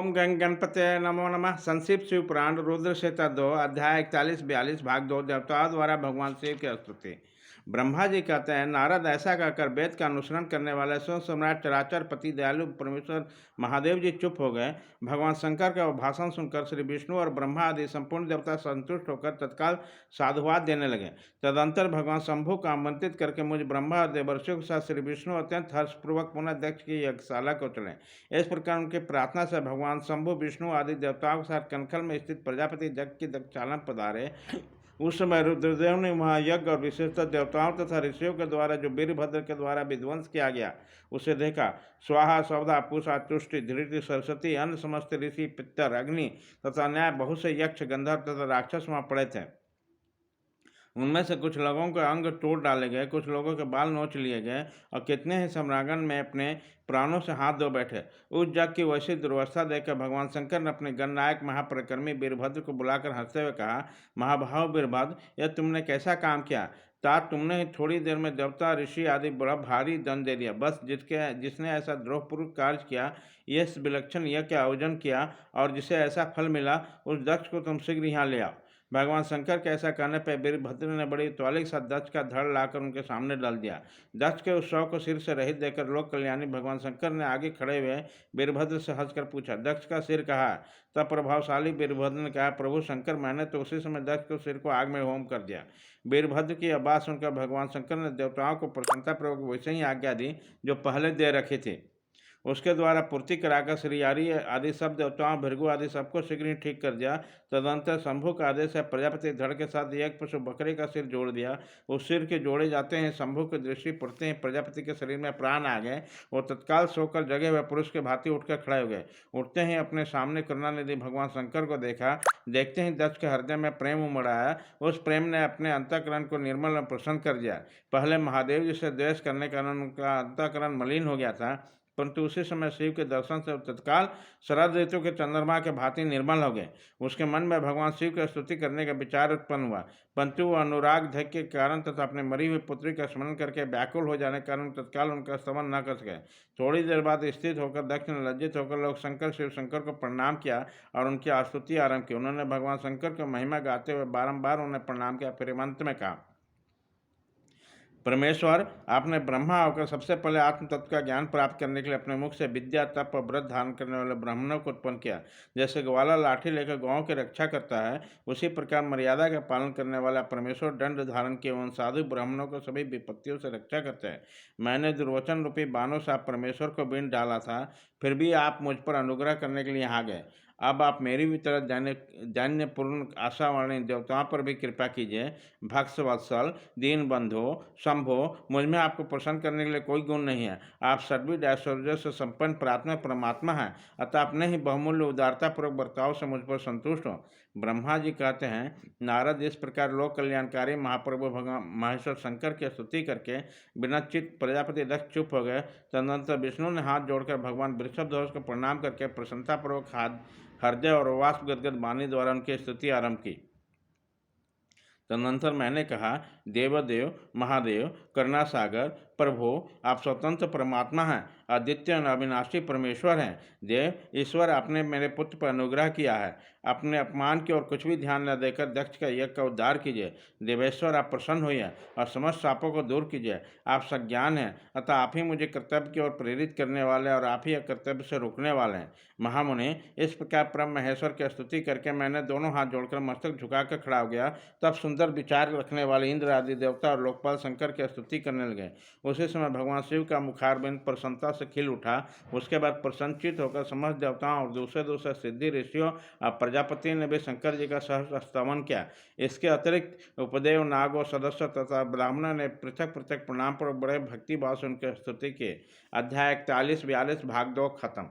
ओम गंग गणपते नमो नमः। संक्षिप्त शिव पुराण रुद्र क्षेत्र 2 अध्याय 41-42 भाग 2 देवताओं द्वारा भगवान शिव की स्तुति। ब्रह्मा जी कहते हैं, नारद ऐसा कहकर वेद का अनुसरण करने वाले स्वयं सम्राट चराचर पति दयालु परमेश्वर महादेव जी चुप हो गए। भगवान शंकर का भाषण सुनकर श्री विष्णु और ब्रह्मा आदि संपूर्ण देवता संतुष्ट होकर तत्काल साधुवाद देने लगे। तदंतर भगवान शंभु को आमंत्रित करके मुझ ब्रह्मा और देवर्षियों के साथ श्री विष्णु अत्यंत हर्षपूर्वक पुनः दक्ष की यज्ञशाला को चले। इस प्रकार उनकी प्रार्थना से भगवान शंभु विष्णु आदि देवताओं के साथ कनखल में स्थित प्रजापति जग की दक्षशाला में पधारे। उस समय रुद्रदेव ने वहाँ यज्ञ और विशेषतः देवताओं तथा ऋषियों के द्वारा जो वीरभद्र के द्वारा विध्वंस किया गया उसे देखा। स्वाहा सौदा पूषा तुष्टि धृति सरस्वती अन्य समस्त ऋषि पितर अग्नि तथा न्याय बहुत से यक्ष गंधर्व तथा राक्षस वहाँ पड़े थे। उनमें से कुछ लोगों के अंग तोड़ डाले गए, कुछ लोगों के बाल नोच लिए गए और कितने ही सम्रागण में अपने प्राणों से हाथ धो बैठे। उस जग की वैसी दुर्वस्था देखकर भगवान शंकर ने अपने गणनायक महापरिक्रमी वीरभद्र को बुलाकर हंसते हुए कहा, महाभाव वीरभद्र, यह तुमने कैसा काम किया? तात तुमने ही थोड़ी देर में देवता ऋषि आदि बड़ा भारी दंड दे दिया। बस जिसने ऐसा द्रोहपूर्वक कार्य किया, यह विलक्षण यज्ञ का आयोजन किया और जिसे ऐसा फल मिला, उस दक्ष को तुम शीघ्र यहाँ ले आओ। भगवान शंकर के ऐसा कहने पर वीरभद्र ने बड़ी त्वाली के साथ दक्ष का धड़ लाकर उनके सामने डाल दिया। दक्ष के उस शव को सिर से रहित देकर लोक कल्याणी भगवान शंकर ने आगे खड़े हुए वीरभद्र से हंसकर पूछा, दक्ष का सिर कहाँ? तब प्रभावशाली वीरभद्र ने कहा, प्रभु शंकर, मैंने तो उसी समय दक्ष के सिर को आग में होम कर दिया। वीरभद्र की आवाज सुनकर भगवान शंकर ने देवताओं को प्रसन्नतापूर्वक वैसे ही आज्ञा दी जो पहले दे रखी थी। उसके द्वारा पूर्ति कराकर श्रीयारी आदि सब देवताओं भृगु आदि सबको शीघ्र ही ठीक कर दिया। तदंतर शंभु का आदेश है प्रजापति धड़ के साथ एक पशु बकरे का सिर जोड़ दिया। उस सिर के जोड़े जाते हैं शंभु की दृष्टि पड़ते हैं प्रजापति के शरीर में प्राण आ गए। वो तत्काल सोकर जगे हुए पुरुष के भांति उठकर खड़े हो गए। उठते ही अपने सामने करुणानिधि भगवान शंकर को देखा। देखते ही दक्ष के हृदय में प्रेम उमड़ आया। उस प्रेम ने अपने अंतःकरण को निर्मल और प्रसन्न कर दिया। पहले महादेव जी से द्वेष करने के कारण उनका अंतःकरण मलिन हो गया था, परंतु उसी समय शिव के दर्शन से तत्काल शरद ऋतु के चंद्रमा के भांति निर्मल हो गए। उसके मन में भगवान शिव की स्तुति करने का विचार उत्पन्न हुआ, परंतु वह अनुराग धैर्य के कारण तथा अपने मरी हुई पुत्री का स्मरण करके व्याकुल हो जाने के कारण तत्काल उनका स्तमन न कर सके। थोड़ी देर बाद स्थित होकर दक्ष ने लज्जित होकर लोग शंकर शिव शंकर को प्रणाम किया और उनकी स्तुति आरंभ की। उन्होंने भगवान शंकर की महिमा गाते हुए बारंबार उन्हें प्रणाम किया। फिर अंत में कहा, परमेश्वर, आपने ब्रह्मा होकर सबसे पहले आत्म तत्व का ज्ञान प्राप्त करने के लिए अपने मुख से विद्या तप और व्रत धारण करने वाले ब्राह्मणों को उत्पन्न किया। जैसे ग्वाला लाठी लेकर गांव की रक्षा करता है, उसी प्रकार मर्यादा का पालन करने वाला परमेश्वर दंड धारण के उन साधु ब्राह्मणों को सभी विपत्तियों से रक्षा करते हैं। मैंने दुर्वचन रूपी बाणों से आप परमेश्वर को बीन डाला था, फिर भी आप मुझ पर अनुग्रह करने के लिए यहाँ गए। अब आप मेरी भी तरह दैन्य पूर्ण आशावाणी देवताओं पर भी कृपा कीजिए। भक्त वत्सल, दीन बंधु, शंभो, मुझ में आपको प्रसन्न करने के लिए कोई गुण नहीं है। आप सर्वविध ऐश्वर्य से संपन्न प्रार्थना परमात्मा हैं, अतः अपने ही बहुमूल्य उदारतापूर्वक बर्ताव से मुझ पर संतुष्ट हो। ब्रह्मा जी कहते हैं, नारद इस प्रकार लोक कल्याणकारी महाप्रभु भगवान महेश्वर शंकर की स्तुति करके विनचित प्रजापति दक्ष चुप हो गए। तदनंतर विष्णु ने हाथ जोड़कर भगवान वृषभध्वज को प्रणाम करके प्रसन्नतापूर्वक हृदय और वाष्प गदगद वाणी द्वारा उनकी स्तुति आरंभ की। तदनंतर मैंने कहा, देवदेव महादेव करुणासागर प्रभु, आप स्वतंत्र परमात्मा हैं, अद्वितीय और अविनाशी परमेश्वर हैं। देव ईश्वर, आपने मेरे पुत्र पर अनुग्रह किया है। अपने अपमान की ओर कुछ भी ध्यान न देकर दक्ष का यज्ञ का उद्धार कीजिए। देवेश्वर, आप प्रसन्न होइए और समस्त शापों को दूर कीजिए। आप सज्ञान हैं, अतः आप ही मुझे कर्तव्य की ओर प्रेरित करने वाले और आप ही कर्तव्य से रोकने वाले हैं। महामुनि, इस प्रकार परम महेश्वर की स्तुति करके मैंने दोनों हाथ जोड़कर मस्तक झुकाकर खड़ा हो गया। तब सुंदर विचार रखने वाले इंद्र आदि देवता और लोकपाल शंकर की स्तुति करने लगे। उसी समय भगवान शिव का मुखारबिंद प्रसन्नता से खिल उठा। उसके बाद प्रसन्नचित होकर समस्त देवताओं और दूसरे सिद्धि ऋषियों और प्रजापति ने भी शंकर जी का सहर्ष स्तमन किया। इसके अतिरिक्त उपदेव, नागो, सदस्य तथा ब्राह्मणों ने पृथक पृथक प्रणाम पर बड़े भक्ति भाव से उनकी स्तुति की। अध्याय 41-42 भाग 2 खत्म।